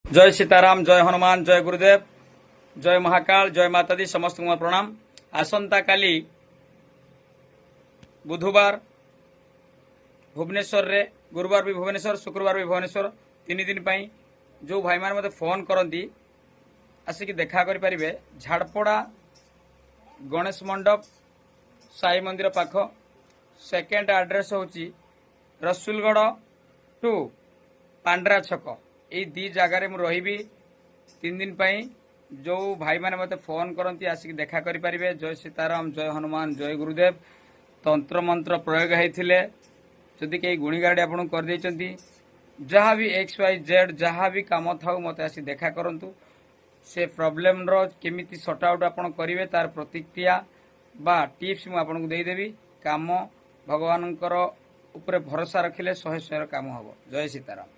जय सीताराम, जय हनुमान, जय गुरुदेव, जय महाकाल, जय माता दी। समस्त मोर प्रणाम। आसंता काली बुधवार भुवनेश्वर रे, गुरुवार भी भुवनेश्वर, शुक्रवार भी भुवनेश्वर, 3 दिन पाई जो भाई मान मते फोन करती आसिक देखा करि परिबे। झाड़पड़ा गणेश मंडप साई मंदिर पाख। सेकेंड एड्रेस होची रसुलगढ़ टू पांड्रा छक। ये दी जगार मुझे रही 3 दिन पाई। जो भाई मैंने मत फोन करती आसिक देखा करि परिबे। जय सीताराम, जय हनुमान, जय गुरुदेव। तंत्र मंत्र प्रयोग होते जदि कई गुणीगाड़ी आपन कर देइचंती, जहाँ भी XYZ जहाँ भी काम थाउ मत आसी देखा करंतु। से प्रॉब्लम रो केमिति सॉर्ट आउट आपन करिवे तार प्रतिक्रिया बा टिप्स मु आपन को देदेवी। काम भगवानंकर ऊपर भरोसा रखिले 100 काम हबो। जय सीताराम।